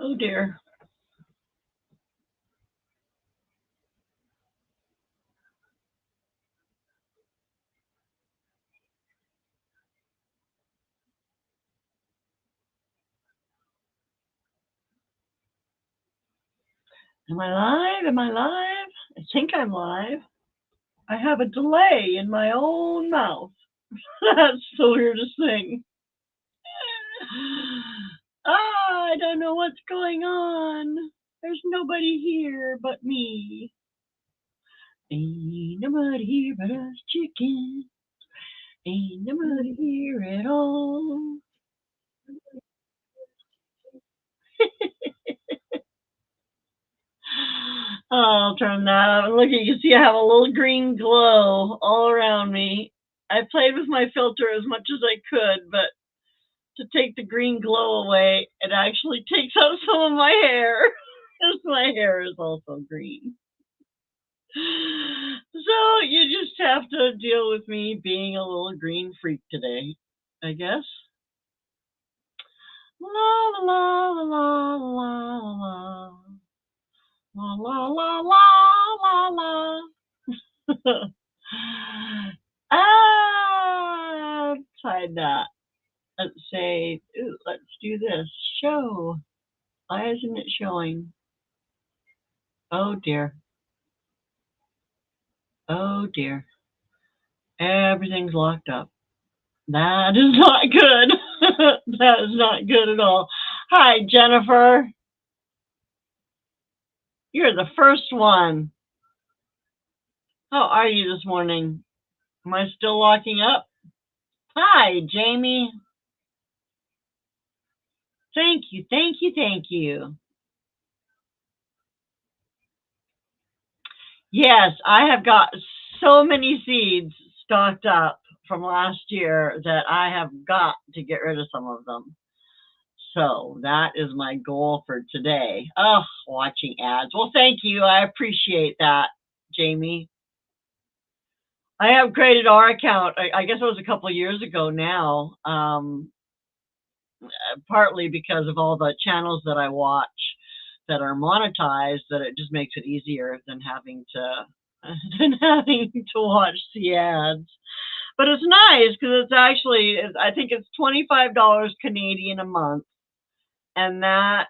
Oh dear. Am I live? Am I live? I think I'm live. I have a delay in my own mouth. That's the weirdest thing. I don't know what's going on. There's nobody here but me. Ain't nobody here but us chickens. Ain't nobody here at all. I'll turn that up. And look, you can see I have a little green glow all around me. I played with my filter as much as I could, but to take the green glow away, it actually takes out some of my hair. Because my hair is also green. So you just have to deal with me being a little green freak today, I guess. La la la la la la la la la la la la. Try that. Let's say, ooh, let's do this. Show. Why isn't it showing? Oh dear. Oh dear. Everything's locked up. That is not good. That is not good at all. Hi, Jennifer. You're the first one. How are you this morning? Am I still locking up? Hi, Jamie. Thank you, thank you, thank you. Yes, I have got so many seeds stocked up from last year that I have got to get rid of some of them. So that is my goal for today. Oh, watching ads. Well, thank you. I appreciate that, Jamie. I upgraded our account. I guess it was a couple of years ago now. Partly because of all the channels that I watch that are monetized, that it just makes it easier than having to watch the ads. But it's nice because it's actually, I think it's $25 Canadian a month, and that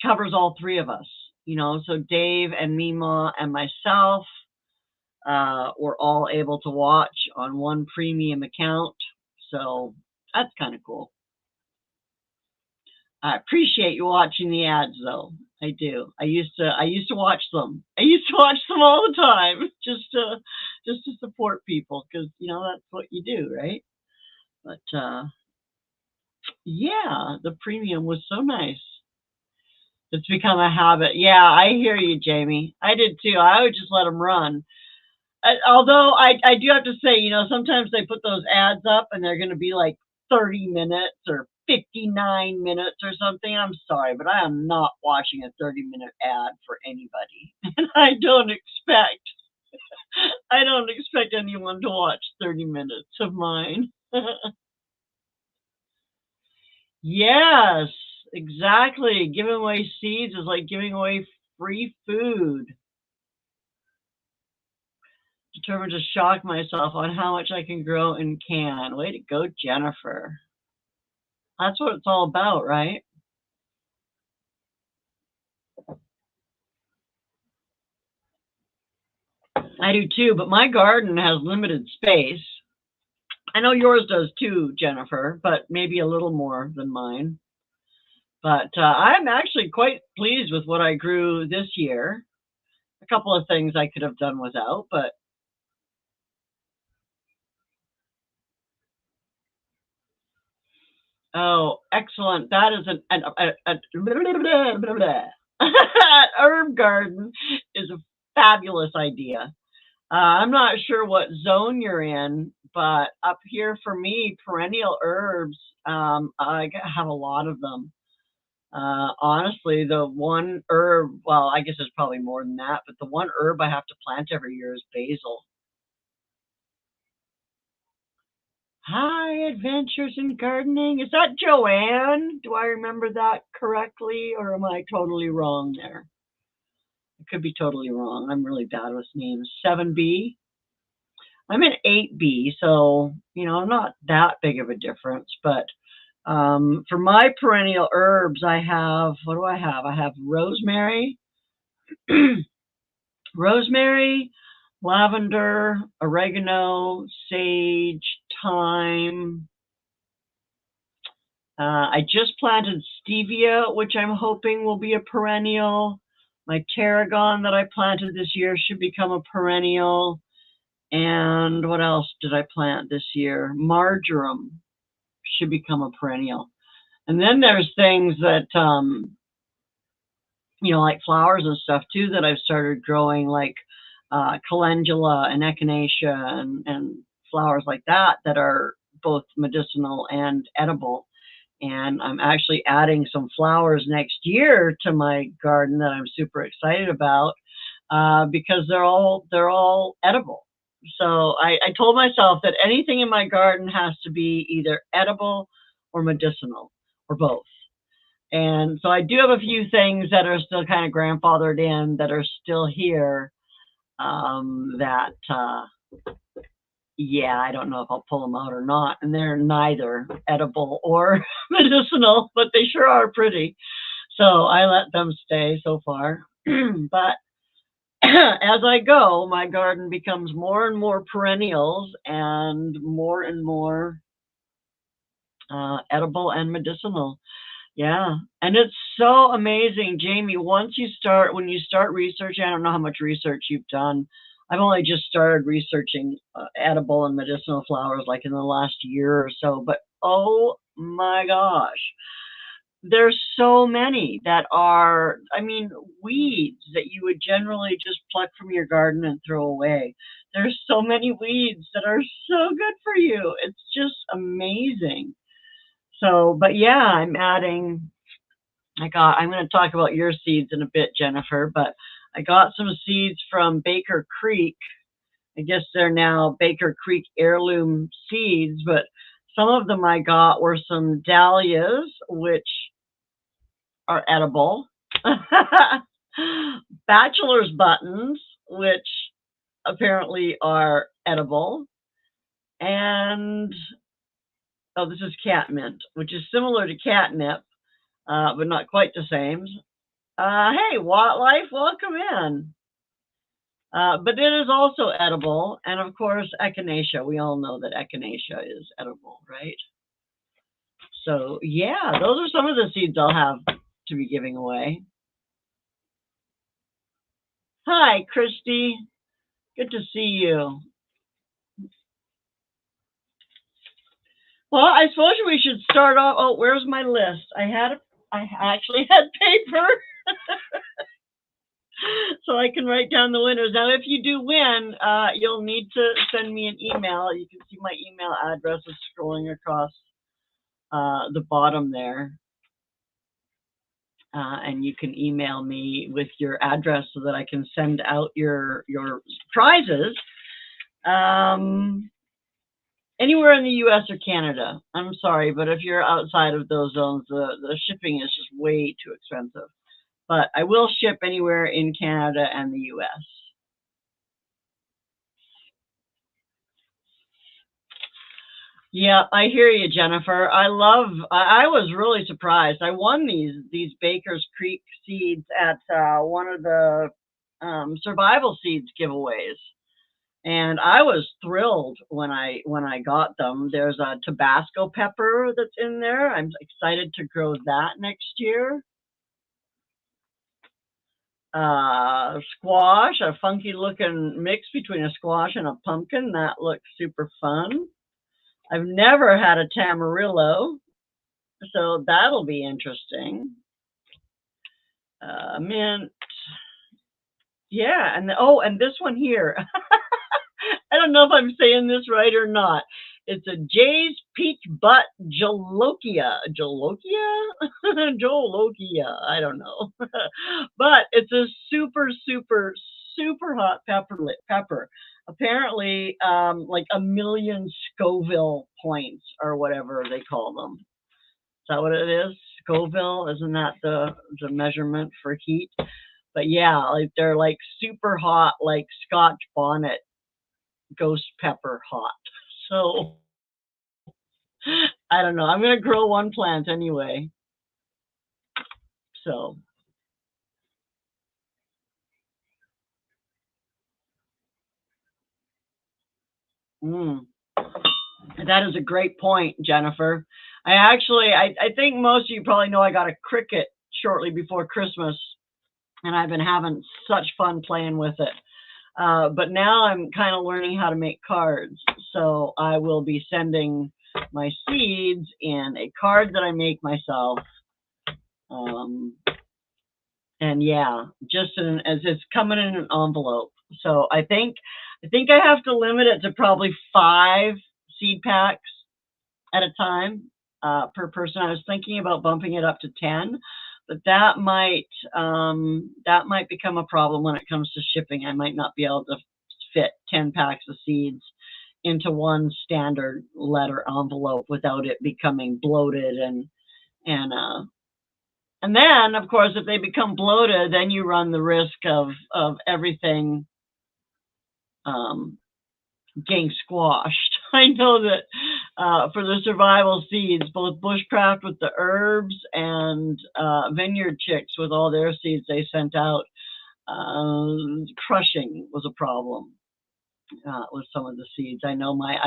covers all three of us. You know, so Dave and Mima and myself, we're all able to watch on one premium account. So that's kind of cool. I appreciate you watching the ads, though. I do. I used to watch them. I used to watch them all the time, just to support people, because that's what you do, right? But yeah, the premium was so nice. It's become a habit. Yeah, I hear you, Jamie. I did too. I would just let them run. Although I do have to say, sometimes they put those ads up and they're going to be like 30 minutes or 59 minutes or something. I'm sorry, but I am not watching a 30-minute ad for anybody. And I don't expect anyone to watch 30 minutes of mine. Yes, exactly. Giving away seeds is like giving away free food. Determined to shock myself on how much I can grow and can. Way to go, Jennifer. That's what it's all about, right? I do too, but my garden has limited space. I know yours does too, Jennifer, but maybe a little more than mine. But I'm actually quite pleased with what I grew this year. A couple of things I could have done without, but oh, excellent. That is an herb garden is a fabulous idea. I'm not sure what zone you're in, but up here for me, perennial herbs, I have a lot of them. Honestly, the one herb, well, I guess there's probably more than that, but the one herb I have to plant every year is basil. Hi, Adventures in Gardening. Is that Joanne? Do I remember that correctly, or am I totally wrong there? I could be totally wrong. I'm really bad with names. 7B? I'm in 8B, so, not that big of a difference. But for my perennial herbs, I have, what do I have? I have rosemary, rosemary, lavender, oregano, sage, thyme. I just planted stevia, which I'm hoping will be a perennial. My tarragon that I planted this year should become a perennial. And what else did I plant this year? Marjoram should become a perennial. And then there's things that, like flowers and stuff too, that I've started growing, like calendula and echinacea and flowers like that that are both medicinal and edible. And I'm actually adding some flowers next year to my garden that I'm super excited about because they're all edible. So I told myself that anything in my garden has to be either edible or medicinal or both. And so I do have a few things that are still kind of grandfathered in that are still here that yeah, I don't know if I'll pull them out or not. And they're neither edible or medicinal, but they sure are pretty. So I let them stay so far. But as I go, my garden becomes more and more perennials and more edible and medicinal. Yeah. And it's so amazing, Jamie. When you start researching, I don't know how much research you've done. I've only just started researching edible and medicinal flowers like in the last year or so, but oh my gosh, there's so many that are, I mean, weeds that you would generally just pluck from your garden and throw away. There's so many weeds that are so good for you. It's just amazing. So, but yeah, I'm going to talk about your seeds in a bit, Jennifer, but I got some seeds from Baker Creek. I guess they're now Baker Creek heirloom seeds, but some of them I got were some dahlias, which are edible, bachelor's buttons, which apparently are edible, and oh, this is catmint, which is similar to catnip, but not quite the same. Hey, wildlife, welcome in. But it is also edible, and of course, echinacea. We all know that echinacea is edible, right? So, yeah, those are some of the seeds I'll have to be giving away. Hi, Christy. Good to see you. Well, I suppose we should start off. Oh, where's my list? I actually had paper. So I can write down the winners. Now, if you do win, you'll need to send me an email. You can see my email address is scrolling across the bottom there. And you can email me with your address so that I can send out your prizes anywhere in the U.S. or Canada. I'm sorry, but if you're outside of those zones, the shipping is just way too expensive. But I will ship anywhere in Canada and the U.S. Yeah, I hear you, Jennifer. I was really surprised. I won these Baker's Creek seeds at one of the survival seeds giveaways. And I was thrilled when I got them. There's a Tabasco pepper that's in there. I'm excited to grow that next year. Squash, a funky looking mix between a squash and a pumpkin. That looks super fun. I've never had a tamarillo, so that'll be interesting. Mint, yeah, and and this one here. I don't know if I'm saying this right or not. It's a Jay's Peach Butt Jolokia. Jolokia? Jolokia. I don't know. But it's a super, super, super hot pepper. apparently like 1,000,000 Scoville points or whatever they call them. Is that what it is? Scoville, isn't that the measurement for heat? But yeah, like they're like super hot, like Scotch bonnet, ghost pepper hot. So I don't know. I'm gonna grow one plant anyway. So mm, that is a great point, Jennifer. I think most of you probably know I got a cricket shortly before Christmas, and I've been having such fun playing with it. But now I'm kind of learning how to make cards. So I will be sending my seeds in a card that I make myself. Um, and yeah, as it's coming in an envelope. So I think I have to limit it to probably 5 seed packs at a time per person. I was thinking about bumping it up to 10, but that might become a problem when it comes to shipping. I might not be able to fit 10 packs of seeds into one standard letter envelope without it becoming bloated and and then of course if they become bloated, then you run the risk of everything um, getting squashed. I know that for the survival seeds, both Bushcraft with the herbs and Vineyard Chicks with all their seeds they sent out, crushing was a problem with some of the seeds. I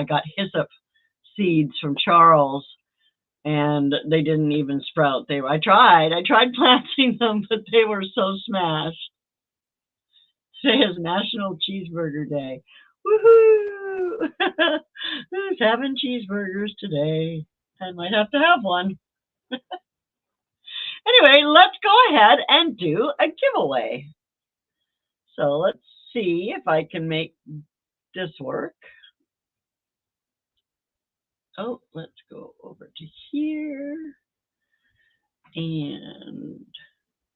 got hyssop seeds from Charles, and they didn't even sprout. I tried planting them, but they were so smashed. Today is National Cheeseburger Day. Woohoo! Who's having cheeseburgers today? I might have to have one. Anyway, let's go ahead and do a giveaway. So let's see if I can make this work. Oh, let's go over to here. And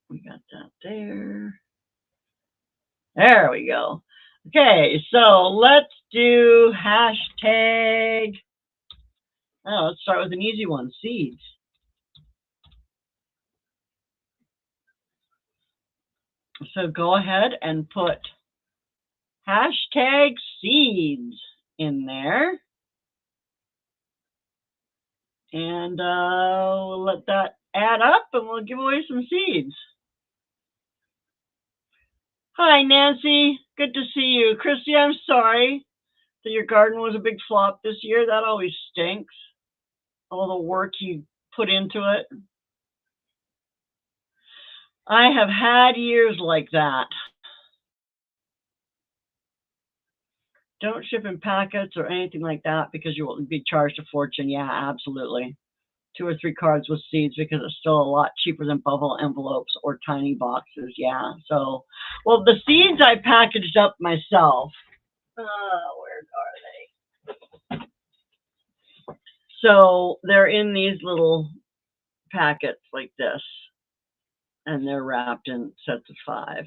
we got that there. There we go. Okay, so let's do hashtag. Oh, let's start with an easy one, seeds. So go ahead and put hashtag seeds in there. And we'll let that add up and we'll give away some seeds. Hi, Nancy. Good to see you. Christy, I'm sorry that your garden was a big flop this year. That always stinks. All the work you put into it. I have had years like that. Don't ship in packets or anything like that because you will be charged a fortune. Yeah, absolutely. 2 or 3 cards with seeds because it's still a lot cheaper than bubble envelopes or tiny boxes. Yeah. So, well, the seeds I packaged up myself. Where are they? So they're in these little packets like this, and they're wrapped in sets of 5.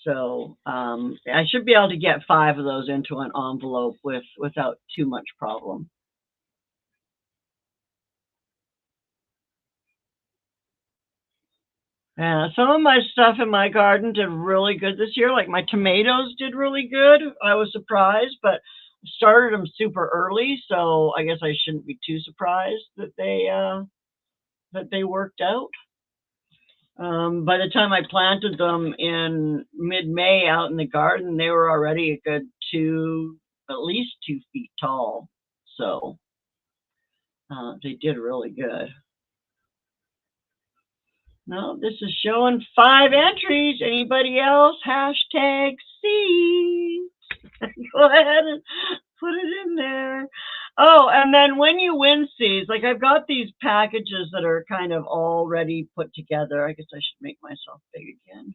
So I should be able to get 5 of those into an envelope without too much problem. Some of my stuff in my garden did really good this year. Like my tomatoes did really good. I was surprised, but I started them super early, so I guess I shouldn't be too surprised that they worked out. By the time I planted them in mid-May out in the garden, they were already a good at least 2 feet tall. So they did really good. No, this is showing 5 entries. Anybody else? Hashtag seeds. Go ahead and put it in there. Oh, and then when you win seeds, like I've got these packages that are kind of already put together. I guess I should make myself big again.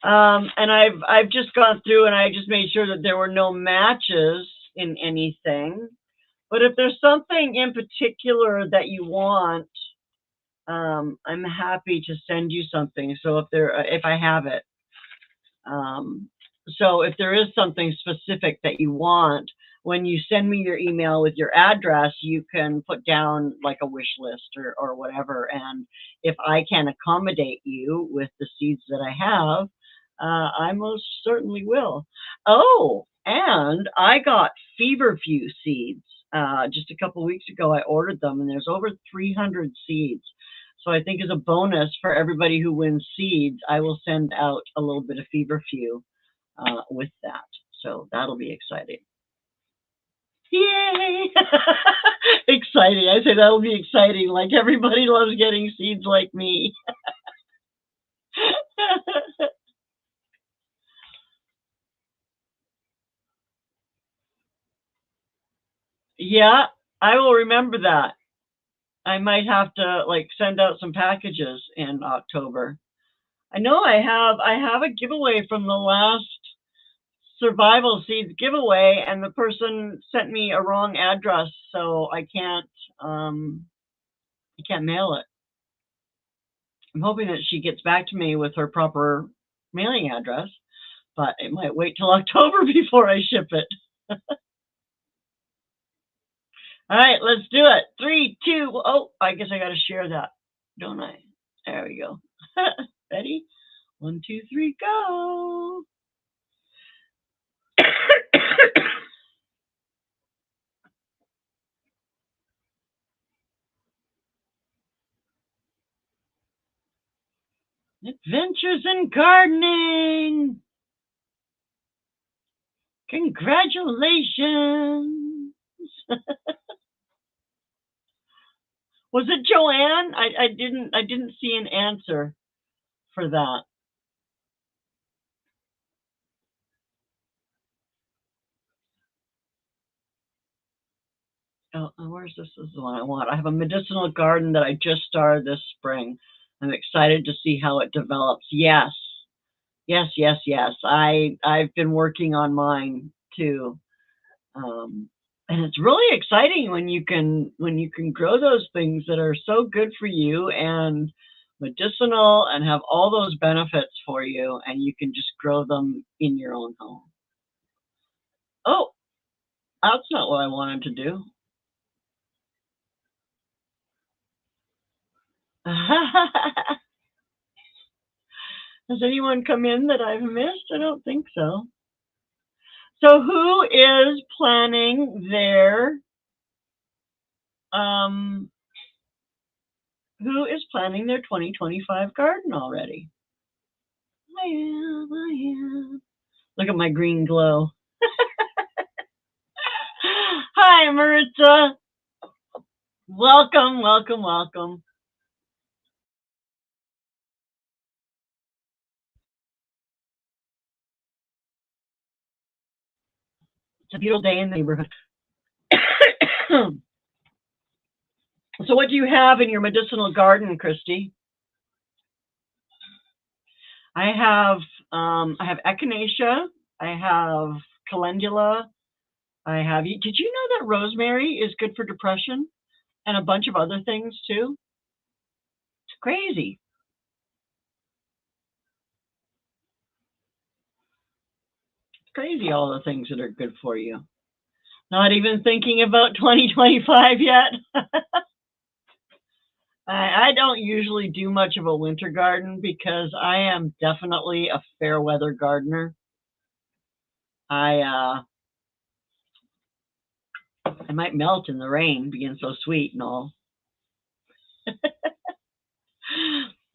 And I've just gone through and I just made sure that there were no matches in anything. But if there's something in particular that you want, I'm happy to send you something. So if I have it, so if there is something specific that you want, when you send me your email with your address, you can put down like a wish list or whatever. And if I can accommodate you with the seeds that I have, I most certainly will. Oh, and I got feverfew seeds just a couple weeks ago. I ordered them, and there's over 300 seeds. So I think as a bonus for everybody who wins seeds, I will send out a little bit of feverfew with that. So that'll be exciting. Yay! Exciting. I say that'll be exciting. Like everybody loves getting seeds like me. Yeah, I will remember that. I might have to like send out some packages in October. I know I have a giveaway from the last survival seeds giveaway, and the person sent me a wrong address, so I can't mail it. I'm hoping that she gets back to me with her proper mailing address, but it might wait till October before I ship it. All right, let's do it. 3, 2, oh, I guess I got to share that, don't I? There we go. Ready? 1, 2, 3, go. Adventures in Gardening. Congratulations. Was it Joanne? I didn't see an answer for that. Oh, where's this? This is the one I want. I have a medicinal garden that I just started this spring. I'm excited to see how it develops. Yes. Yes, yes, yes. I've been working on mine too. And it's really exciting when you can grow those things that are so good for you and medicinal and have all those benefits for you, and you can just grow them in your own home. Oh, that's not what I wanted to do. Has anyone come in that I've missed? I don't think so. So who is planning their 2025 garden already? I am. Look at my green glow. Hi, Maritza. Welcome, welcome, welcome. It's a beautiful day in the neighborhood. So what do you have in your medicinal garden, Christy? I have echinacea, I have calendula, I have. Did you know that rosemary is good for depression and a bunch of other things too? It's crazy. It's crazy all the things that are good for you. Not even thinking about 2025 yet. I don't usually do much of a winter garden because I am definitely a fair weather gardener. I might melt in the rain, being so sweet and all.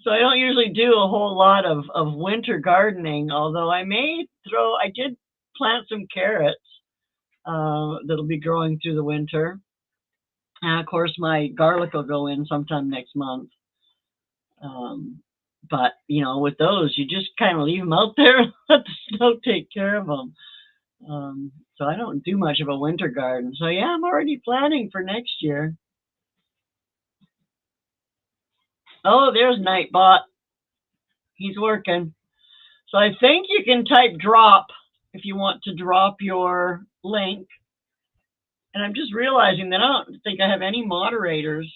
So I don't usually do a whole lot of winter gardening, although I did plant some carrots that'll be growing through the winter. And of course, my garlic will go in sometime next month. But, with those, you just kind of leave them out there and let the snow take care of them. So I don't do much of a winter garden. So yeah, I'm already planning for next year. Oh, there's Nightbot. He's working. So I think you can type drop if you want to drop your link. And I'm just realizing that I don't think I have any moderators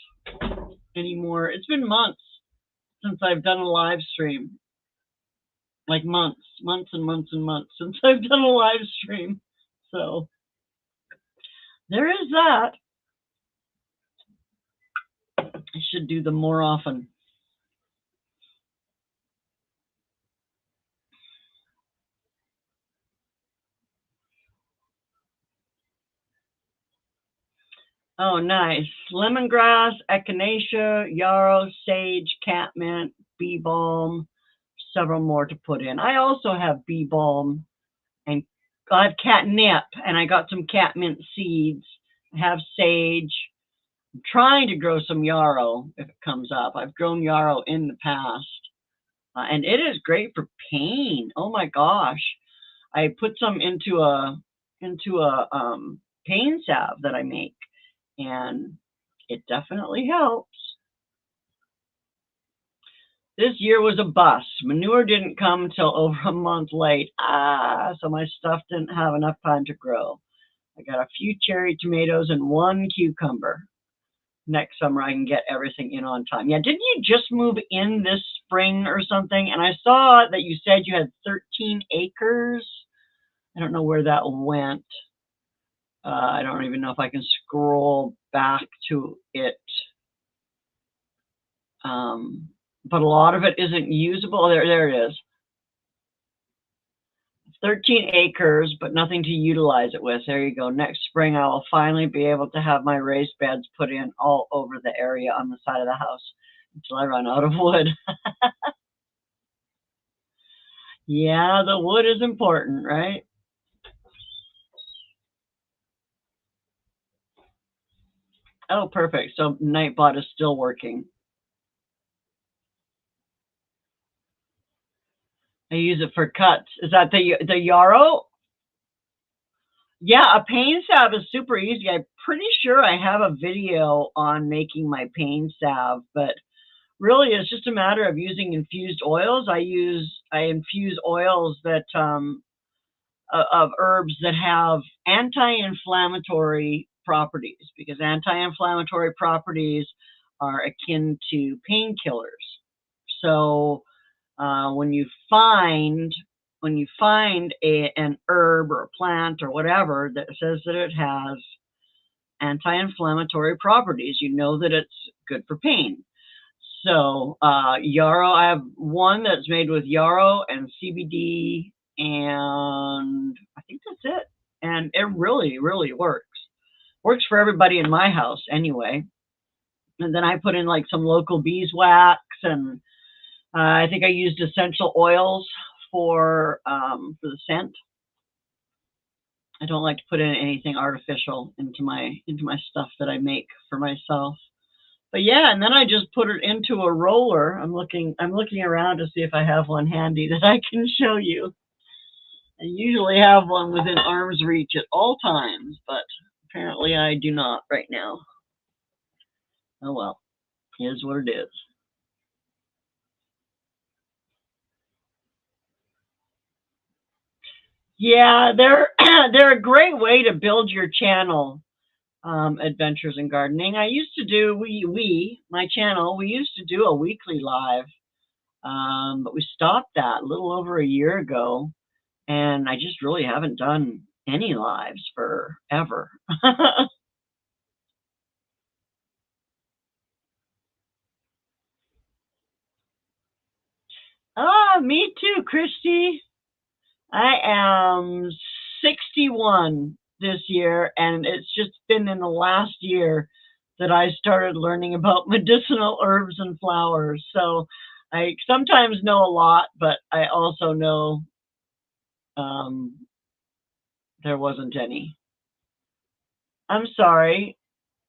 anymore. It's been months since I've done a live stream. Like months and months and months since I've done a live stream. So there is that. I should do them more often. Oh, nice. Lemongrass, echinacea, yarrow, sage, catmint, bee balm, several more to put in. I also have bee balm, and I have catnip, and I got some catmint seeds. I have sage. I'm trying to grow some yarrow if it comes up. I've grown yarrow in the past, and it is great for pain. Oh my gosh. I put some into a pain salve that I make, and it definitely helps. This year was a bust. Manure didn't come till over a month late. So my stuff didn't have enough time to grow. I got a few cherry tomatoes and one cucumber. Next summer I can get everything in on time. Yeah, didn't you just move in this spring or something? And I saw that you said you had 13 acres. I don't know where that went. I don't even know if I can scroll back to it. But a lot of it isn't usable. There it is. 13 acres, but nothing to utilize it with. There you go. Next spring, I will finally be able to have my raised beds put in all over the area on the side of the house until I run out of wood. Yeah, the wood is important, right? Oh, perfect. So Nightbot is still working. I use it for cuts. Is that the yarrow? Yeah, a pain salve is super easy. I'm pretty sure I have a video on making my pain salve, but really it's just a matter of using infused oils. I infuse oils that of herbs that have anti-inflammatory properties, because anti-inflammatory properties are akin to painkillers. So when you find an herb or a plant or whatever that says that it has anti-inflammatory properties, you know that it's good for pain. So yarrow, I have one that's made with yarrow and CBD, and I think that's it. And it really, really works. Works for everybody in my house anyway. And then I put in like some local beeswax, and I think I used essential oils for the scent. I don't like to put in anything artificial into my stuff that I make for myself. But yeah, and then I just put it into a roller. I'm looking around to see if I have one handy that I can show you. I usually have one within arm's reach at all times, but apparently I do not right now. Oh well, here's what it is. Yeah, they're a great way to build your channel. Adventures in Gardening. I used to do my channel. We used to do a weekly live, but we stopped that a little over a year ago, and I just really haven't done any lives forever. Me too, Christy. I am 61 this year, and it's just been in the last year that I started learning about medicinal herbs and flowers. So I sometimes know a lot, but I also know um, there wasn't any. I'm sorry.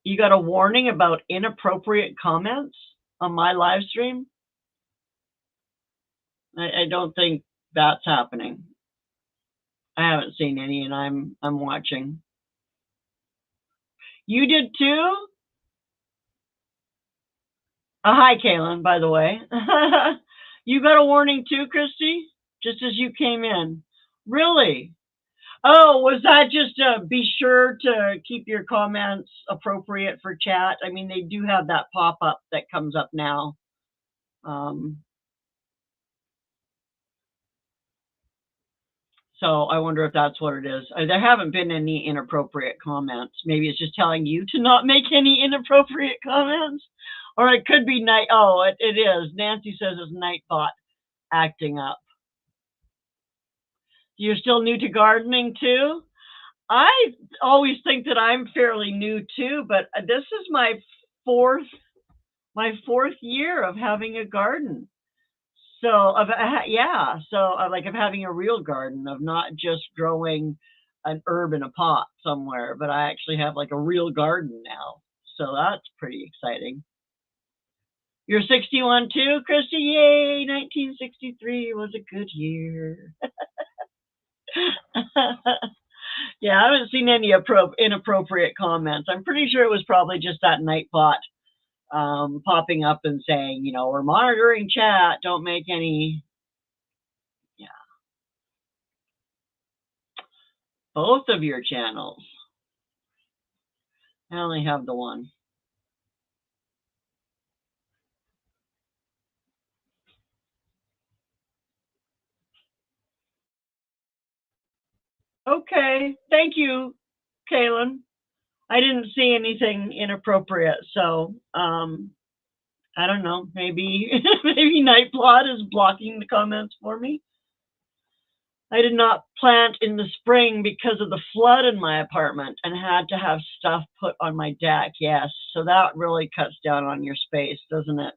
You got a warning about inappropriate comments on my live stream? I don't think that's happening. I haven't seen any, and I'm watching. You did too? Hi, Kaylin, by the way. You got a warning too, Christy? Just as you came in. Really? Oh, was that just be sure to keep your comments appropriate for chat? I mean, they do have that pop up that comes up now. Um, so I wonder if that's what it is. There haven't been any inappropriate comments. Maybe it's just telling you to not make any inappropriate comments. Or it could be night. Oh, it is. Nancy says it's Nightbot acting up. You're still new to gardening too? I always think that I'm fairly new too, but this is fourth my fourth year of having a garden. So of yeah, so like of having a real garden, of not just growing an herb in a pot somewhere, but I actually have like a real garden now. So that's pretty exciting. You're 61 too, Christy? Yay! 1963 was a good year. Yeah, I haven't seen any inappropriate comments. I'm pretty sure it was probably just that Nightbot popping up and saying, we're monitoring chat. Don't make any. Yeah, both of your channels. I only have the one. Okay, thank you, Kaylin. I didn't see anything inappropriate, so I don't know. Maybe maybe Nightbot is blocking the comments for me. I did not plant in the spring because of the flood in my apartment and had to have stuff put on my deck. Yes, so that really cuts down on your space, doesn't it?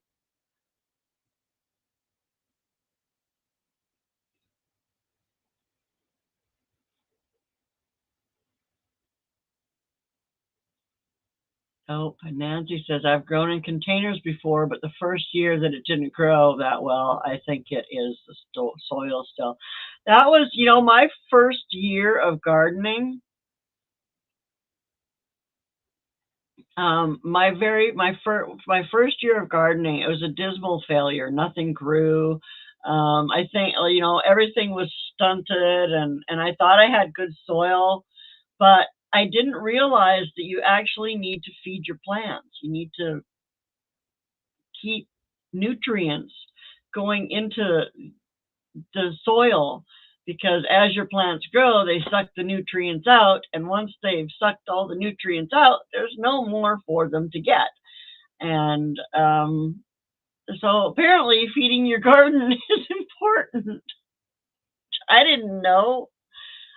Oh, and Nancy says, I've grown in containers before, but the first year that it didn't grow that well, I think it is the soil still. That was, my first year of gardening. My first year of gardening, it was a dismal failure. Nothing grew. I think, everything was stunted, and I thought I had good soil, but I didn't realize that you actually need to feed your plants. You need to keep nutrients going into the soil, because as your plants grow, they suck the nutrients out. And once they've sucked all the nutrients out, there's no more for them to get. And so apparently feeding your garden is important. I didn't know.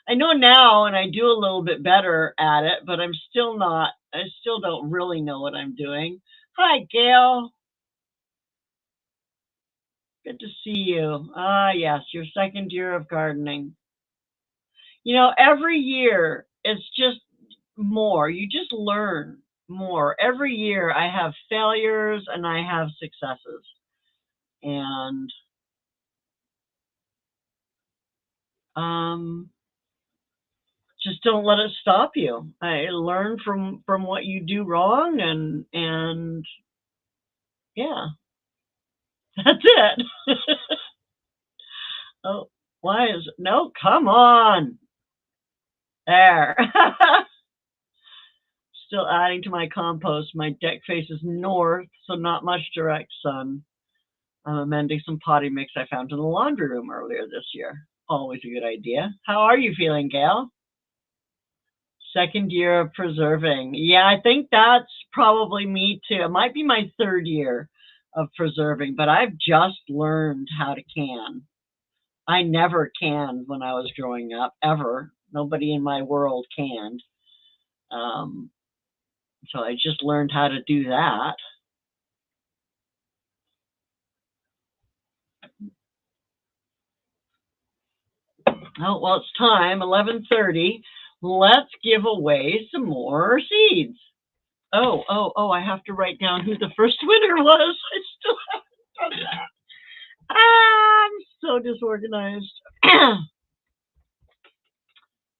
I know now, and I do a little bit better at it, but I still don't really know what I'm doing. Hi, Gail. Good to see you. Ah, yes, your second year of gardening. Every year it's just more. You just learn more. Every year I have failures and I have successes. And um, just don't let it stop you. I learn from what you do wrong, and yeah, that's it. Oh, why is no? Come on, there. Still adding to my compost. My deck faces north, so not much direct sun. I'm amending some potting mix I found in the laundry room earlier this year. Always a good idea. How are you feeling, Gail? Second year of preserving. Yeah, I think that's probably me too. It might be my third year of preserving, but I've just learned how to can. I never canned when I was growing up, ever. Nobody in my world canned. Um, so I just learned how to do that. Oh, well, it's time, 11:30. Let's give away some more seeds. Oh, I have to write down who the first winner was. I still haven't done that. I'm so disorganized.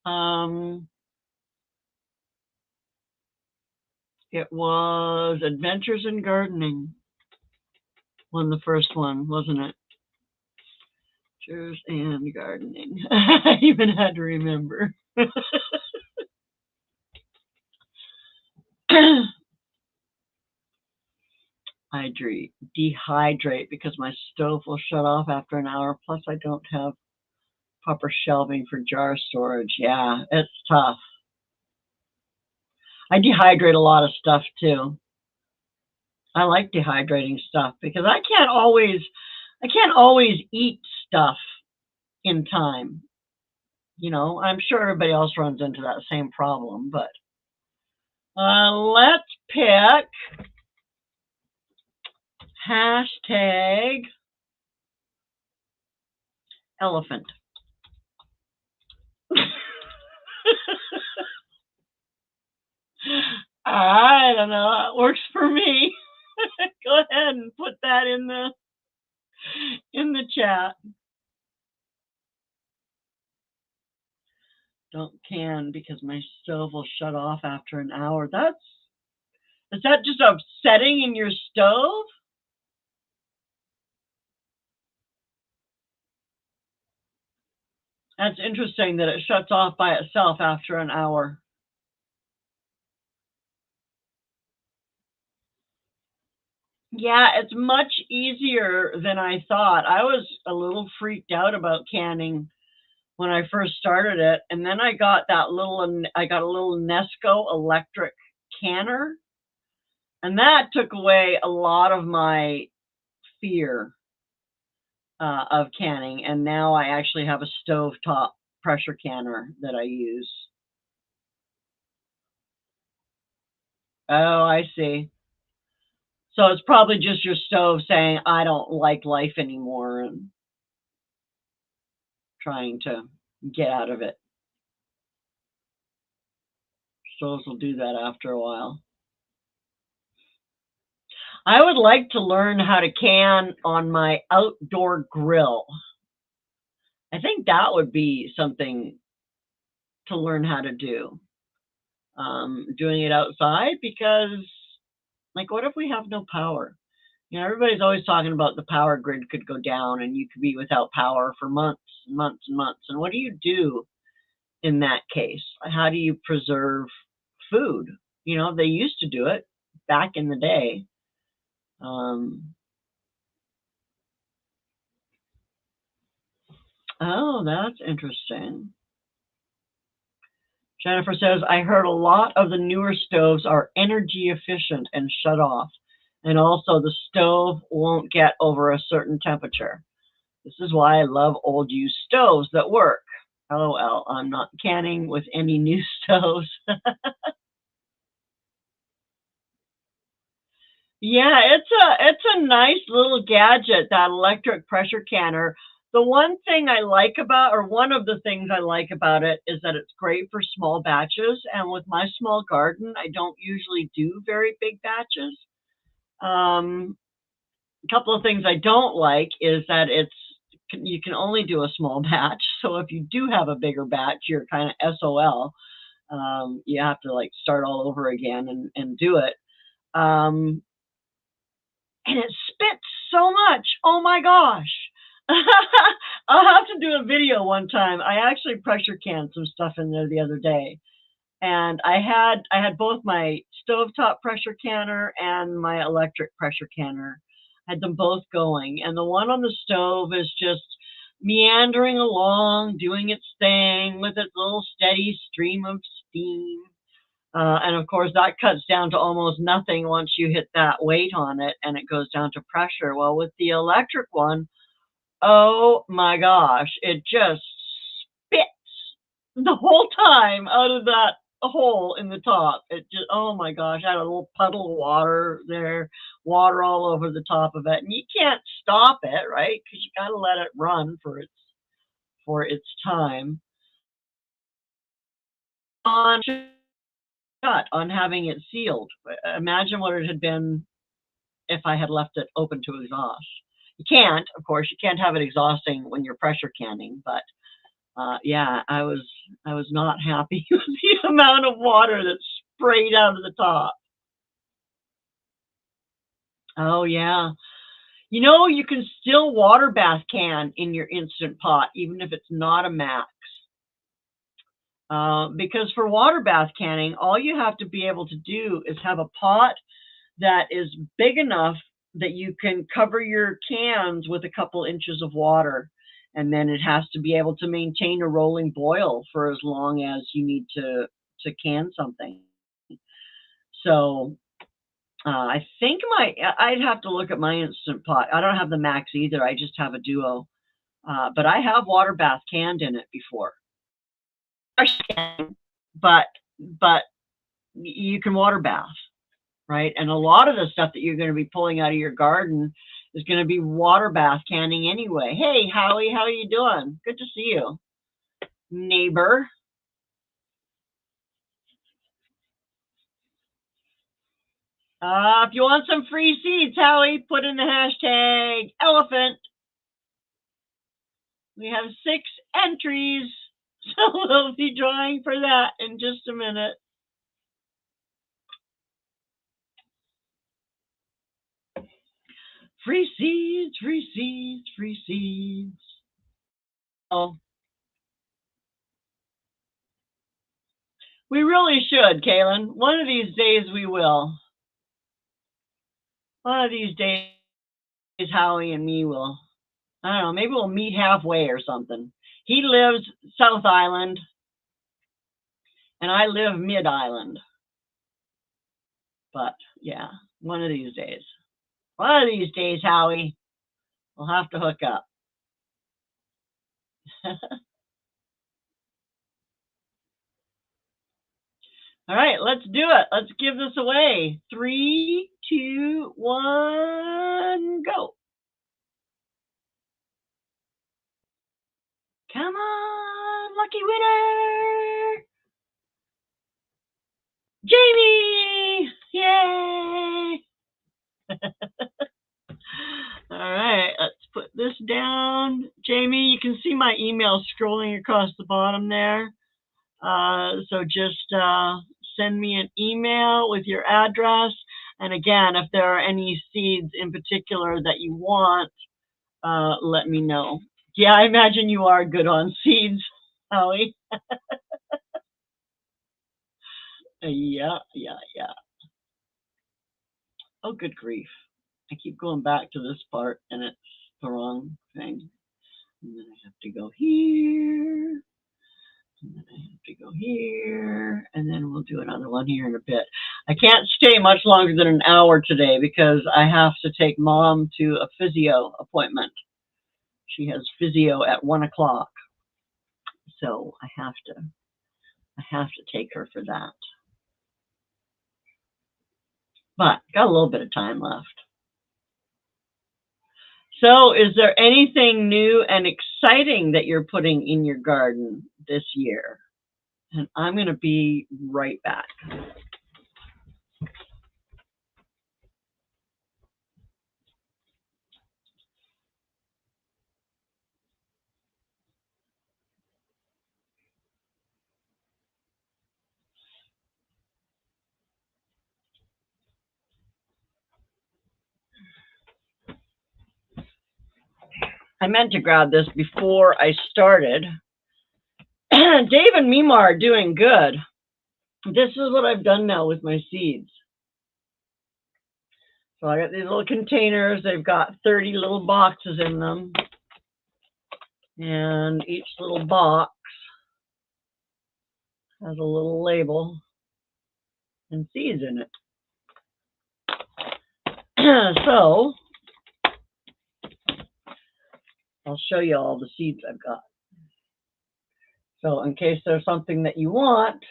um, it was Adventures in Gardening. Won the first one, wasn't it? Adventures in Gardening. I even had to remember. Dehydrate because my stove will shut off after an hour. Plus, I don't have proper shelving for jar storage. Yeah, it's tough. I dehydrate a lot of stuff too. I like dehydrating stuff because I can't always eat stuff in time. I'm sure everybody else runs into that same problem, but let's pick hashtag elephant. I don't know. It works for me. Go ahead and put that in the chat. Don't can because my stove will shut off after an hour. Is that just a setting in your stove? That's interesting that it shuts off by itself after an hour. Yeah, it's much easier than I thought. I was a little freaked out about canning when I first started it, and then I got a little Nesco electric canner, and that took away a lot of my fear of canning. And now I actually have a stovetop pressure canner that I use. Oh, I see. So it's probably just your stove saying, I don't like life anymore, and trying to get out of it. Stoves will do that after a while. I would like to learn how to can on my outdoor grill. I think that would be something to learn how to do. Doing it outside because, like, what if we have no power? Everybody's always talking about the power grid could go down and you could be without power for months and months and months. And what do you do in that case? How do you preserve food? They used to do it back in the day. Oh, that's interesting. Jennifer says, I heard a lot of the newer stoves are energy efficient and shut off. And also the stove won't get over a certain temperature. This is why I love old used stoves that work. LOL, I'm not canning with any new stoves. Yeah, it's a nice little gadget, that electric pressure canner. The one thing I like about, or one of the things I like about it, is that it's great for small batches. And with my small garden, I don't usually do very big batches. A couple of things I don't like is that you can only do a small batch. So if you do have a bigger batch, you're kind of SOL. You have to like start all over again and do it. And it spits so much. Oh my gosh. I'll have to do a video one time. I actually pressure canned some stuff in there the other day. And I had both my stovetop pressure canner and my electric pressure canner. I had them both going. And the one on the stove is just meandering along, doing its thing with its little steady stream of steam. And of course, that cuts down to almost nothing once you hit that weight on it and it goes down to pressure. Well, with the electric one, oh my gosh, it just spits the whole time out of that hole in the top. It just, oh my gosh, I had a little puddle of water there, water all over the top of it. And you can't stop it, right? Because you got to let it run for its time. On having it sealed. Imagine what it had been if I had left it open to exhaust. You can't, of course, you can't have it exhausting when you're pressure canning, but yeah, I was not happy with the amount of water that sprayed out of the top. Oh yeah. You can still water bath can in your Instant Pot, even if it's not a max. Because for water bath canning, all you have to be able to do is have a pot that is big enough that you can cover your cans with a couple inches of water. And then it has to be able to maintain a rolling boil for as long as you need to can something. So I think I'd have to look at my Instant Pot. I don't have the Max either. I just have a Duo. But I have water bath canned in it before. But you can water bath, right? And a lot of the stuff that you're going to be pulling out of your garden is going to be water bath canning anyway. Hey, Howie, how are you doing? Good to see you, neighbor. If you want some free seeds, Howie, put in the hashtag elephant. We have 6 entries, so we'll be drawing for that in just a minute. Free seeds, free seeds, free seeds. Oh, we really should, Kaylin. One of these days we will. One of these days, Howie and me will. I don't know, maybe we'll meet halfway or something. He lives South Island, and I live Mid Island. But yeah, one of these days. One of these days, Howie, we'll have to hook up. All right, let's do it. Let's give this away. 3, 2, 1, go. Come on, lucky winner. Jamie! Yay! All right, let's put this down. Jamie, you can see my email scrolling across the bottom there. So just send me an email with your address. And again, if there are any seeds in particular that you want, let me know. Yeah, I imagine you are good on seeds, Howie. Yeah. Oh, good grief. I keep going back to this part and it's the wrong thing. And then I have to go here. And then I have to go here. And then we'll do another one here in a bit. I can't stay much longer than an hour today because I have to take Mom to a physio appointment. She has physio at 1 o'clock. So I have to take her for that. But got a little bit of time left. So is there anything new and exciting that you're putting in your garden this year? And I'm going to be right back. I meant to grab this before I started. Dave and Mima are doing good. This is what I've done now with my seeds. So I got these little containers. They've got 30 little boxes in them. And each little box has a little label and seeds in it. So I'll show you all the seeds I've got. So in case there's something that you want,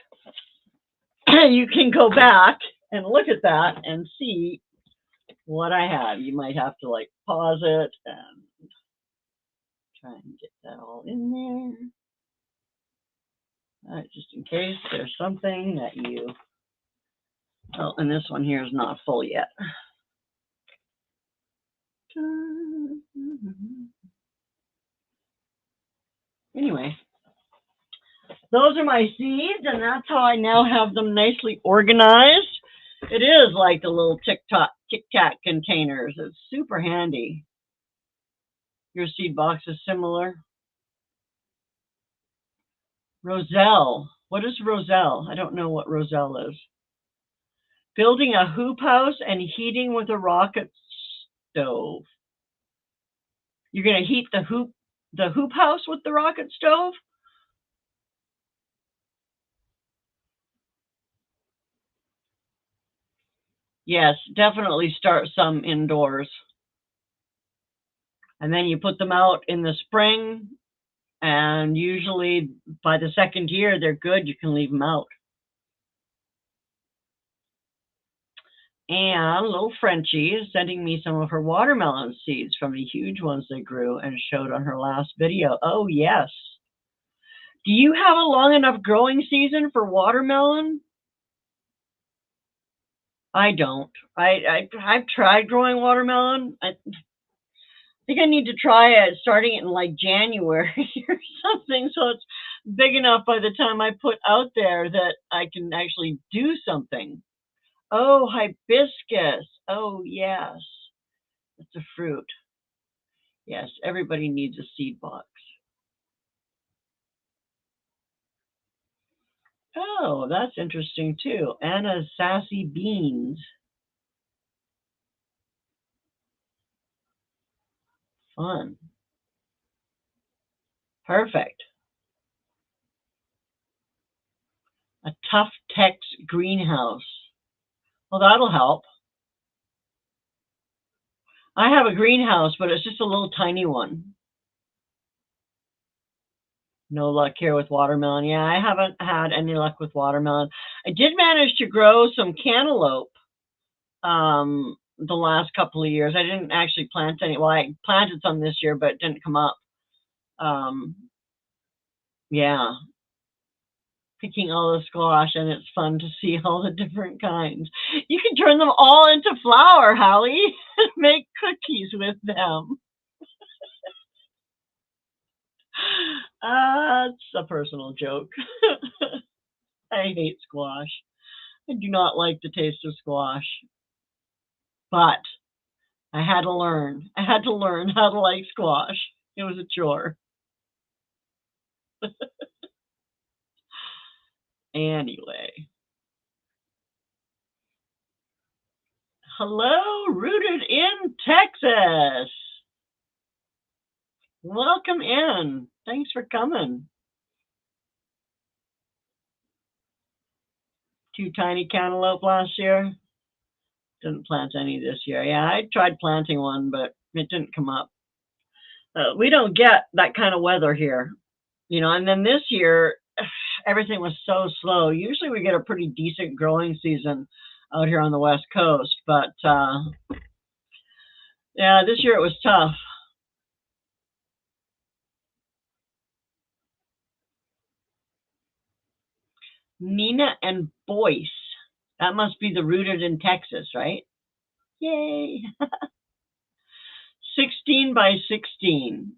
you can go back and look at that and see what I have. You might have to like pause it and try and get that all in there. All right, just in case there's something that you, oh, and this one here is not full yet. Anyway, those are my seeds, and that's how I now have them nicely organized. It is like the little Tic Tac containers. It's super handy. Your seed box is similar. Roselle, What is Roselle? I don't know what Roselle is. Building a hoop house and heating with a rocket stove. You're going to heat the hoop house with the rocket stove? Yes, definitely start some indoors. And then you put them out in the spring, and usually by the second year they're good. You can leave them out. And little Frenchie is sending me some of her watermelon seeds from the huge ones they grew and showed on her last video. Oh, yes. Do you have a long enough growing season for watermelon? I don't. I've tried growing watermelon. I think I need to try it starting in like January or something, so it's big enough by the time I put out there that I can actually do something. Oh, hibiscus. Oh, yes. It's a fruit. Yes, everybody needs a seed box. Oh, that's interesting too. Anna's sassy beans. Fun. Perfect. A tough Tex greenhouse. Well, that'll help. I have a greenhouse, but it's just a little tiny one. No luck here with watermelon. Yeah, I haven't had any luck with watermelon. I did manage to grow some cantaloupe the last couple of years. I didn't actually plant any. Well, I planted some this year, but it didn't come up. Um, yeah, picking all the squash, and it's fun to see all the different kinds. You can turn them all into flour, Hallie, and make cookies with them. It's a personal joke. I hate squash. I do not like the taste of squash, but I had to learn. I had to learn how to like squash. It was a chore. Anyway, hello, rooted in Texas. Welcome in. Thanks for coming. Two tiny cantaloupe last year. Didn't plant any this year. Yeah, I tried planting one, but it didn't come up. We don't get that kind of weather here, and then this year, everything was so slow. Usually we get a pretty decent growing season out here on the West Coast, but yeah, this year it was tough. Nina and Boyce. That must be the rooted in Texas, right? Yay. 16 by 16.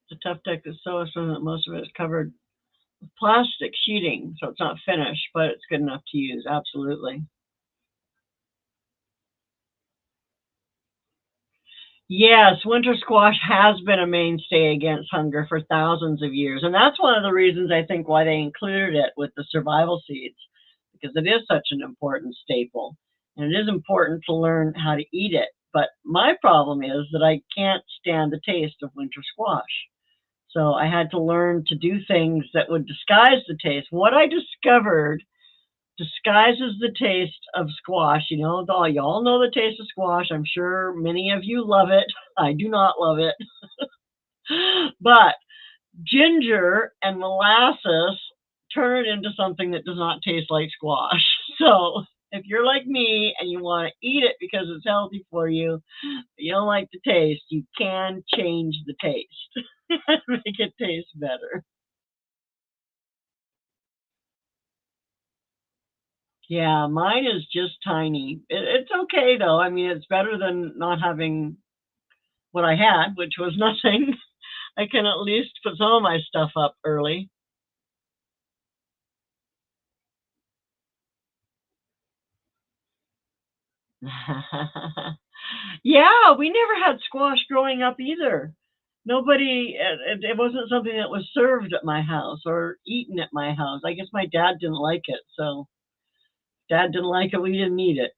The tough deck is so awesome that most of it is covered with plastic sheeting, so it's not finished, but it's good enough to use. Absolutely. Yes, winter squash has been a mainstay against hunger for thousands of years. And that's one of the reasons I think why they included it with the survival seeds, because it is such an important staple. And it is important to learn how to eat it. But my problem is that I can't stand the taste of winter squash. So I had to learn to do things that would disguise the taste. What I discovered disguises the taste of squash. Y'all know the taste of squash. I'm sure many of you love it. I do not love it. But ginger and molasses turn it into something that does not taste like squash. So if you're like me and you want to eat it because it's healthy for you, but you don't like the taste, you can change the taste. Make it taste better. Yeah, mine is just tiny. It's okay though. I mean, it's better than not having what I had, which was nothing. I can at least put some of my stuff up early. Yeah, we never had squash growing up either. Nobody, it wasn't something that was served at my house or eaten at my house. I guess my dad didn't like it. So dad didn't like it. We didn't eat it.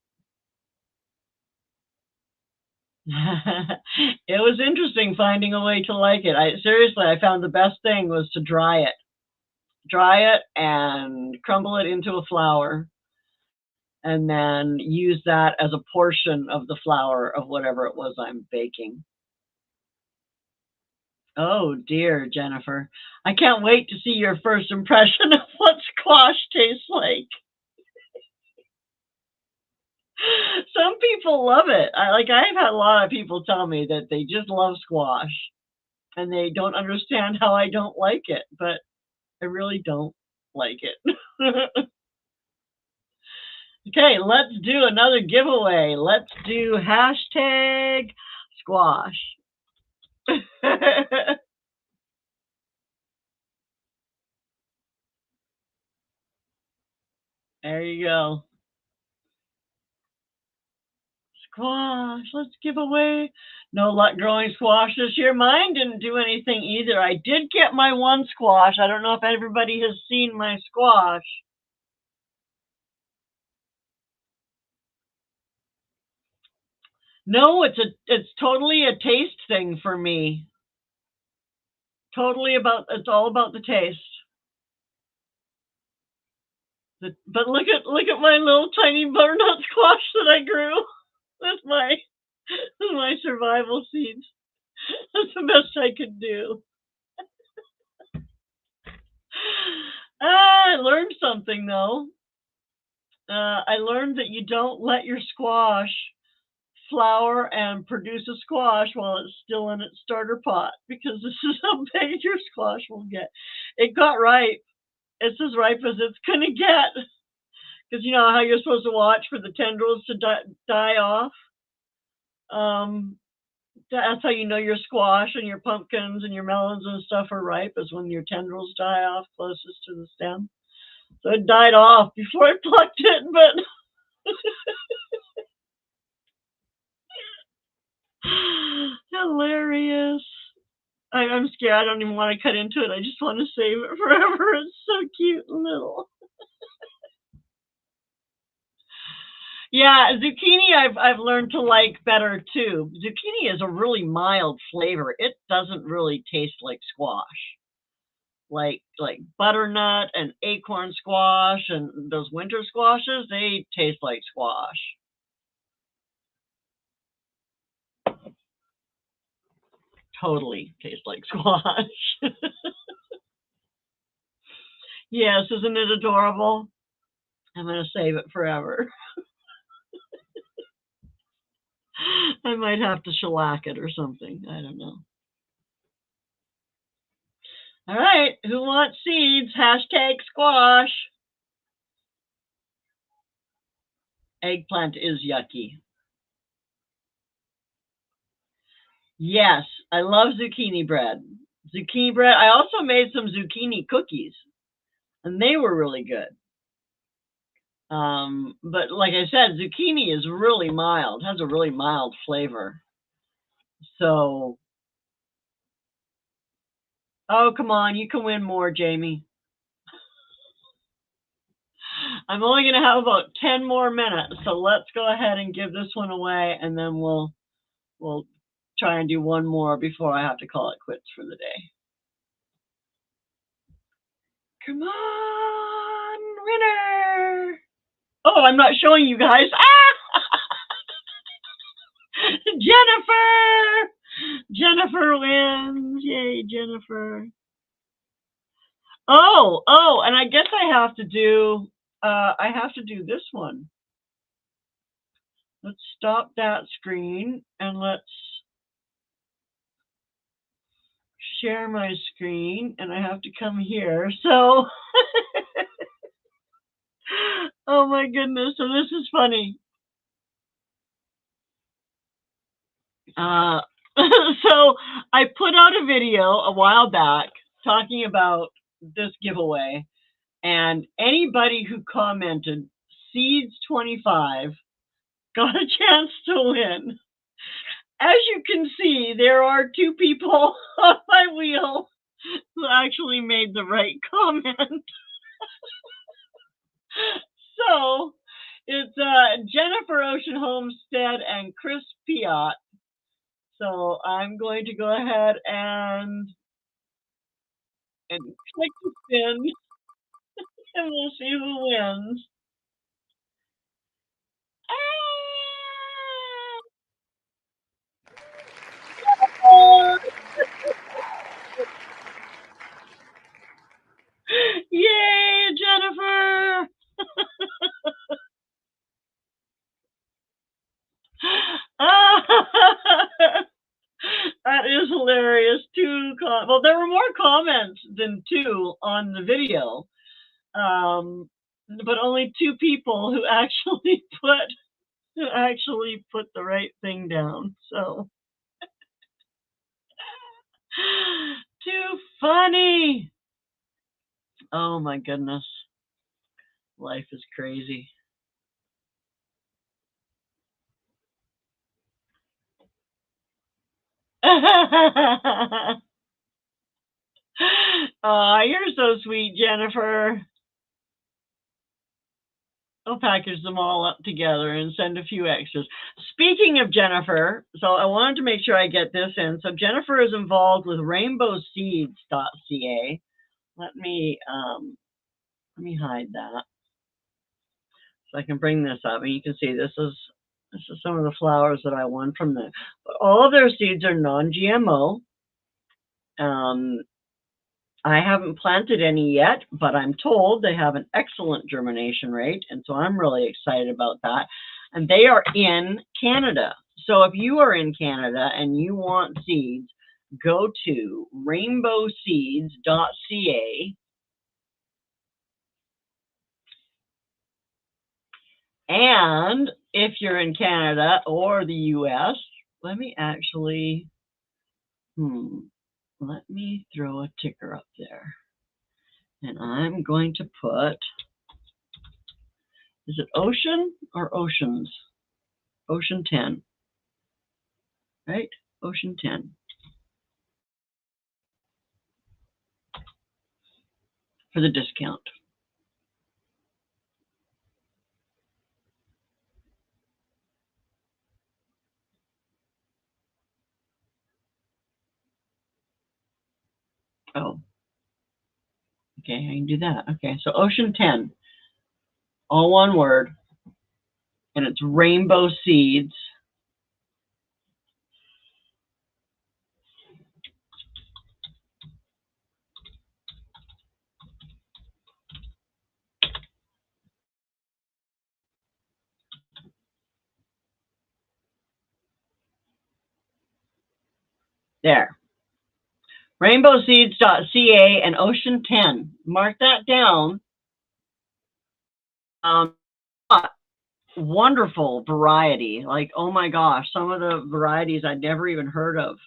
It was interesting finding a way to like it. I found the best thing was to dry it and crumble it into a flour and then use that as a portion of the flour of whatever it was I'm baking. Oh dear, Jennifer. I can't wait to see your first impression of what squash tastes like. Some people love it. I've had a lot of people tell me that they just love squash and they don't understand how I don't like it, but I really don't like it. Okay, let's do another giveaway. Let's do hashtag squash. There you go. Squash. Let's give away. No luck growing squash this year. Mine didn't do anything either. I did get my one squash. I don't know if everybody has seen my squash. No, it's totally a taste thing for me. It's all about the taste. But look at my little tiny butternut squash that I grew. That's my survival seeds. That's the best I could do. I learned something though. I learned that you don't let your squash flower and produce a squash while it's still in its starter pot because this is how big your squash will get. It got ripe. It's as ripe as it's gonna get. Because you know how you're supposed to watch for the tendrils to die off. That's how you know your squash and your pumpkins and your melons and stuff are ripe, is when your tendrils die off closest to the stem. So it died off before I plucked it, but hilarious. I'm scared. I don't even want to cut into it. I just want to save it forever. It's so cute and little. Yeah, zucchini I've learned to like better too. Zucchini is a really mild flavor. It doesn't really taste like squash. Like butternut and acorn squash and those winter squashes, they taste like squash. Totally taste like squash. Yes, isn't it adorable? I'm going to save it forever. I might have to shellac it or something. I don't know. All right, who wants seeds? Hashtag squash. Eggplant is yucky. Yes, I love zucchini bread. Zucchini bread. I also made some zucchini cookies, and they were really good. But like I said, zucchini is really mild, has a really mild flavor. So, oh, come on, you can win more, Jamie. I'm only going to have about 10 more minutes, so let's go ahead and give this one away, and then we'll try and do one more before I have to call it quits for the day. Come on, winner! Oh, I'm not showing you guys. Ah! Jennifer! Jennifer wins. Yay, Jennifer. Oh, and I guess I have to do this one. Let's stop that screen and let's share my screen, and I have to come here. So oh my goodness, so this is funny. So I put out a video a while back talking about this giveaway, and anybody who commented Seeds 25 got a chance to win. as you can see, there are two people on my wheel who actually made the right comment. So it's Jennifer Ocean Homestead and Chris Piot. So I'm going to go ahead and click the spin, and we'll see who wins. Yay, Jennifer! That is hilarious. Well, there were more comments than two on the video, but only two people who actually put the right thing down. So too funny. Oh my goodness. Life is crazy. Oh, you're so sweet, Jennifer. I'll package them all up together and send a few extras. Speaking of Jennifer, so I wanted to make sure I get this in. So Jennifer is involved with rainbowseeds.ca. Let me hide that so I can bring this up, and you can see this is some of the flowers that I won from them. But all of their seeds are non-GMO. I haven't planted any yet, but I'm told they have an excellent germination rate, and so I'm really excited about that. And they are in Canada. So if you are in Canada and you want seeds, go to rainbowseeds.ca. And if you're in Canada or the US, let me actually, let me throw a ticker up there. And I'm going to put, is it Ocean or Oceans? Ocean 10, right? Ocean 10. For the discount. Oh, okay, I can do that. Okay, so Ocean 10, all one word, and it's Rainbow Seeds. There. Rainbowseeds.ca and Ocean 10. Mark that down. Wonderful variety. Like, oh my gosh, some of the varieties I'd never even heard of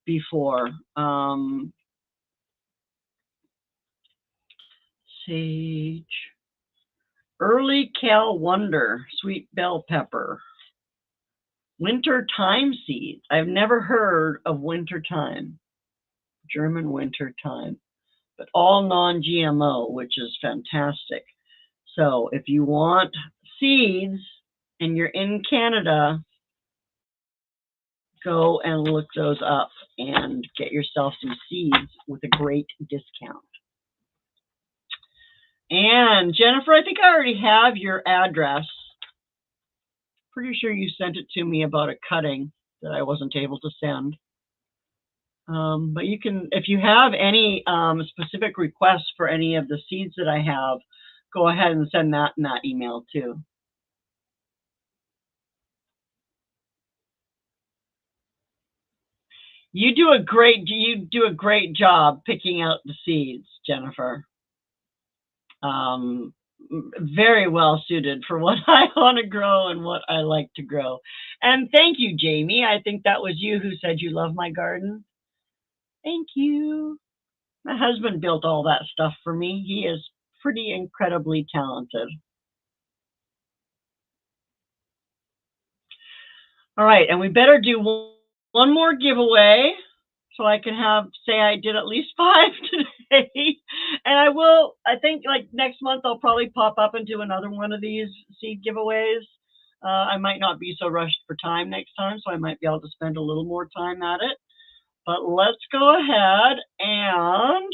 before. Sage. Early Kale Wonder, sweet bell pepper. Winter Time seeds. I've never heard of Winter Time. German Winter Time. But all non-GMO, which is fantastic. So if you want seeds and you're in Canada, go and look those up and get yourself some seeds with a great discount. And Jennifer, I think I already have your address. Pretty sure you sent it to me about a cutting that I wasn't able to send. But you can, if you have any specific requests for any of the seeds that I have, go ahead and send that in that email too. You do a great job picking out the seeds, Jennifer. Very well suited for what I want to grow and what I like to grow. And thank you, Jamie. I think that was you who said you love my garden. Thank you. My husband built all that stuff for me. He is pretty incredibly talented. All right, and we better do one one more giveaway so I can say I did at least 5 today. And I think like next month I'll probably pop up and do another one of these seed giveaways. I might not be so rushed for time next time, so I might be able to spend a little more time at it. But let's go ahead and,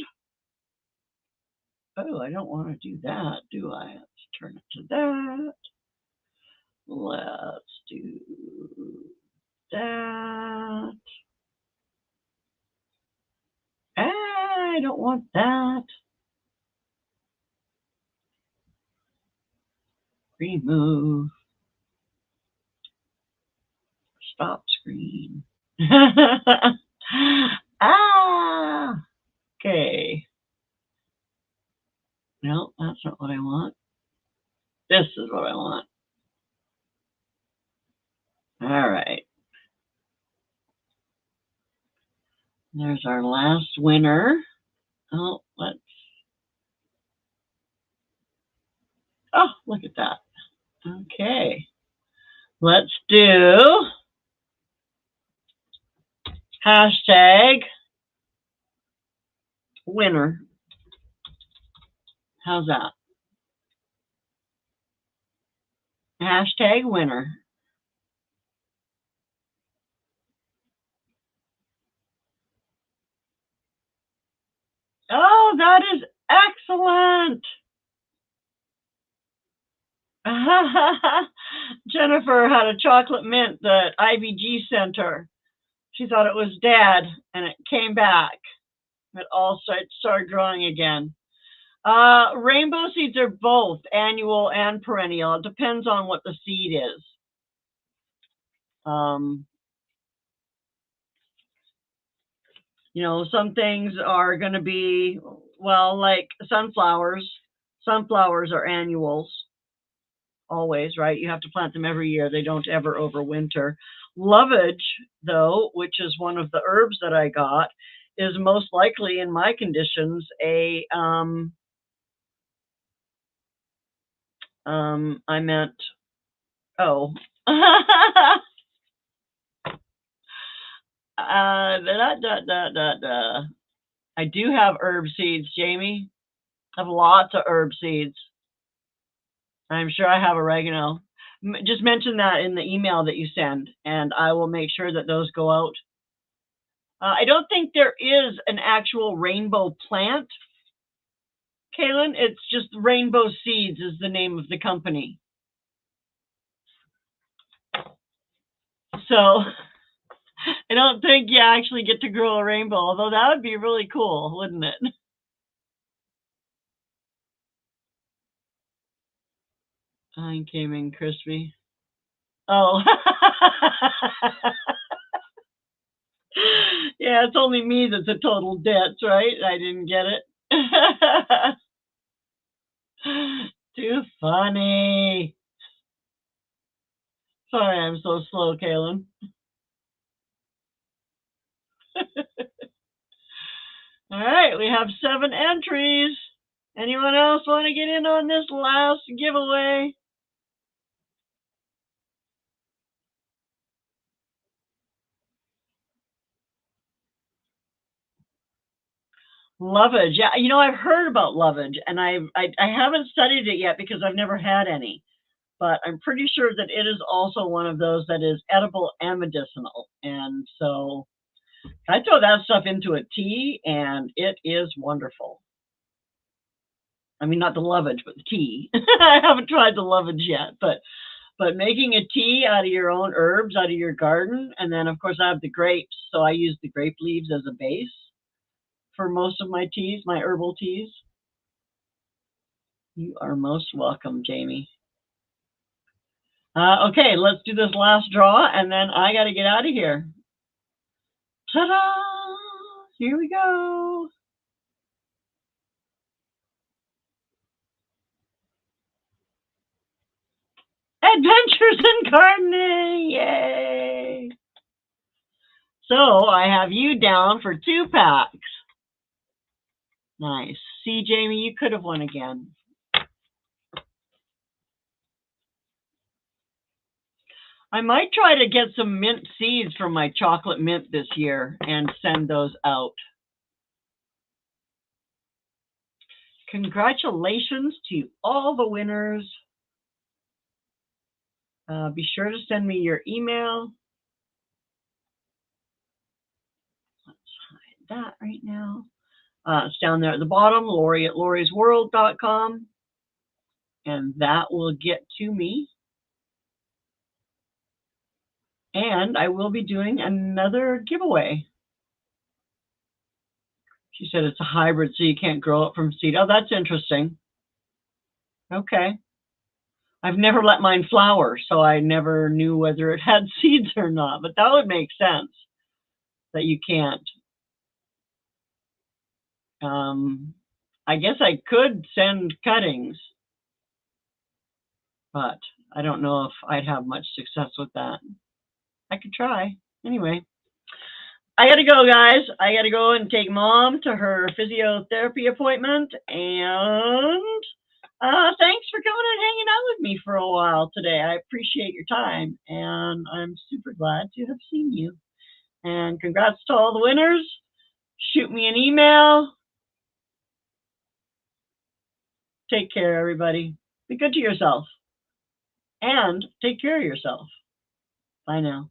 oh, I don't want to do that, do I? Let's turn it to that. Let's do that. I don't want that. Remove. Stop screen. Okay. No, that's not what I want. This is what I want. All right. There's our last winner. Oh, oh, look at that. Okay. Let's do hashtag winner. How's that? Hashtag winner. Oh, that is excellent. Jennifer had a chocolate mint that IBG sent her. She thought it was dead, and it came back. It all started growing again. Rainbow seeds are both annual and perennial. It depends on what the seed is. You know, some things are going to be, well, like sunflowers. Sunflowers are annuals. Always, right? You have to plant them every year. They don't ever overwinter. Lovage, though, which is one of the herbs that I got, is most likely in my conditions I meant, oh. I do have herb seeds, Jamie. I have lots of herb seeds. I'm sure I have oregano. Just mention that in the email that you send, and I will make sure that those go out. I don't think there is an actual rainbow plant, Kaylin. It's just Rainbow Seeds is the name of the company. So I don't think you actually get to grow a rainbow, although that would be really cool, wouldn't it? Mine came in crispy. Oh. Yeah, it's only me that's a total ditz, right? I didn't get it. Too funny. Sorry, I'm so slow, Kaylin. All right, we have 7 entries. Anyone else want to get in on this last giveaway? Lovage. Yeah, you know, I've heard about lovage, and I haven't studied it yet because I've never had any. But I'm pretty sure that it is also one of those that is edible and medicinal. And so I throw that stuff into a tea, and it is wonderful. I mean, not the lovage, but the tea. I haven't tried the lovage yet, but making a tea out of your own herbs, out of your garden, and then of course I have the grapes, so I use the grape leaves as a base for most of my teas, my herbal teas. You are most welcome, Jamie. Okay, let's do this last draw, and then I got to get out of here. Ta-da! Here we go. Adventures in Gardening! Yay! So I have you down for 2 packs. Nice. See, Jamie, you could have won again. I might try to get some mint seeds from my chocolate mint this year and send those out. Congratulations to all the winners. Be sure to send me your email. Let's hide that right now. It's down there at the bottom, Lori at lorisworld.com. And that will get to me. And I will be doing another giveaway. She said it's a hybrid, so you can't grow it from seed. Oh, that's interesting. Okay. I've never let mine flower, so I never knew whether it had seeds or not. But that would make sense that you can't. I guess I could send cuttings, but I don't know if I'd have much success with that. I could try. Anyway, I gotta go, guys. I gotta go and take Mom to her physiotherapy appointment. And thanks for coming and hanging out with me for a while today. I appreciate your time, and I'm super glad to have seen you. And congrats to all the winners. Shoot me an email. Take care, everybody. Be good to yourself. And take care of yourself. Bye now.